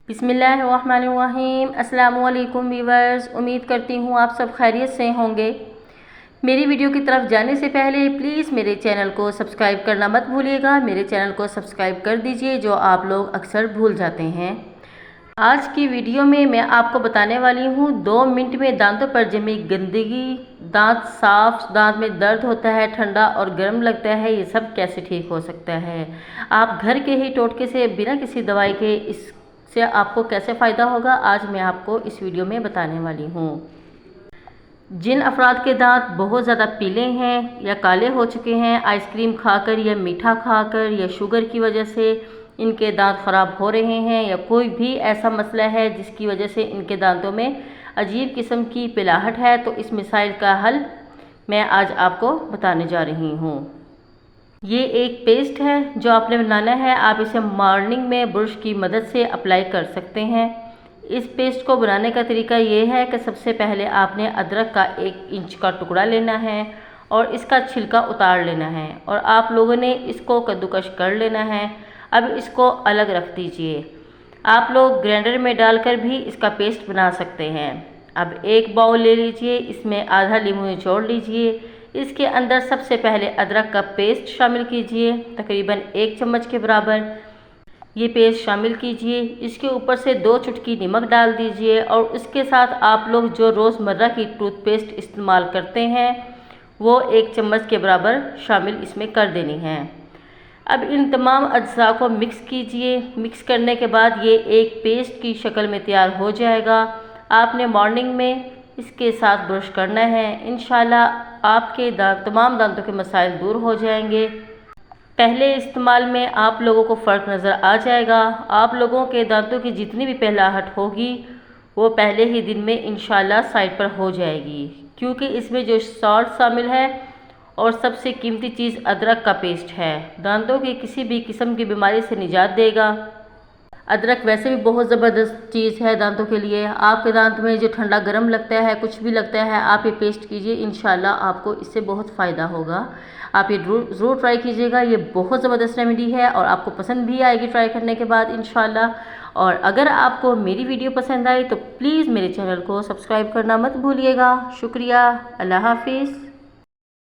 बिस्मिल्लाहिर्रहमानिर्रहीम। अस्सलामु अलैकुम व्यूअर्स, उम्मीद करती हूँ आप सब खैरियत से होंगे। मेरी वीडियो की तरफ जाने से पहले प्लीज़ मेरे चैनल को सब्सक्राइब करना मत भूलिएगा। मेरे चैनल को सब्सक्राइब कर दीजिए, जो आप लोग अक्सर भूल जाते हैं। आज की वीडियो में मैं आपको बताने वाली हूँ 2 मिनट में दांतों पर जमी गंदगी, दांत साफ, दांत में दर्द होता है, ठंडा और गर्म लगता है, ये सब कैसे ठीक हो सकता है। आप घर के ही टोटके से बिना किसी दवाई के इससे आपको कैसे फ़ायदा होगा, आज मैं आपको इस वीडियो में बताने वाली हूँ। जिन अफराद के दांत बहुत ज़्यादा पीले हैं या काले हो चुके हैं, आइसक्रीम खाकर या मीठा खाकर या शुगर की वजह से इनके दांत ख़राब हो रहे हैं, या कोई भी ऐसा मसला है जिसकी वजह से इनके दांतों में अजीब किस्म की पिलाहट है, तो इस मिसाइल का हल मैं आज आपको बताने जा रही हूँ। ये एक पेस्ट है जो आपने बनाना है। आप इसे मॉर्निंग में ब्रश की मदद से अप्लाई कर सकते हैं। इस पेस्ट को बनाने का तरीका ये है कि सबसे पहले आपने अदरक का 1 इंच का टुकड़ा लेना है और इसका छिलका उतार लेना है, और आप लोगों ने इसको कद्दूकश कर लेना है। अब इसको अलग रख दीजिए। आप लोग ग्राइंडर में डालकर भी इसका पेस्ट बना सकते हैं। अब एक बाउल ले लीजिए, इसमें आधा लीमू निचोड़ लीजिए। इसके अंदर सबसे पहले अदरक का पेस्ट शामिल कीजिए, तकरीबन 1 चम्मच के बराबर ये पेस्ट शामिल कीजिए। इसके ऊपर से 2 चुटकी नमक डाल दीजिए, और उसके साथ आप लोग जो रोज़मर्रा की टूथपेस्ट इस्तेमाल करते हैं वो 1 चम्मच के बराबर शामिल इसमें कर देनी है। अब इन तमाम अज्जा को मिक्स कीजिए। मिक्स करने के बाद ये एक पेस्ट की शक्ल में तैयार हो जाएगा। आपने मॉर्निंग में इसके साथ ब्रश करना है। इंशाल्लाह आपके तमाम दांतों के मसाइल दूर हो जाएंगे। पहले इस्तेमाल में आप लोगों को फ़र्क नज़र आ जाएगा। आप लोगों के दांतों की जितनी भी पहलाहट होगी वो पहले ही दिन में इंशाल्लाह साइड पर हो जाएगी, क्योंकि इसमें जो सॉल्ट शामिल है और सबसे कीमती चीज़ अदरक का पेस्ट है, दांतों की किसी भी किस्म की बीमारी से निजात देगा। अदरक वैसे भी बहुत ज़बरदस्त चीज़ है दांतों के लिए। आपके दांत में जो ठंडा गर्म लगता है, कुछ भी लगता है, आप ये पेस्ट कीजिए, इंशाल्लाह आपको इससे बहुत फ़ायदा होगा। आप ये ज़रूर ट्राई कीजिएगा। ये बहुत ज़बरदस्त रेमेडी है और आपको पसंद भी आएगी ट्राई करने के बाद इंशाल्लाह। और अगर आपको मेरी वीडियो पसंद आई तो प्लीज़ मेरे चैनल को सब्सक्राइब करना मत भूलिएगा। शुक्रिया। अल्लाह हाफिज़।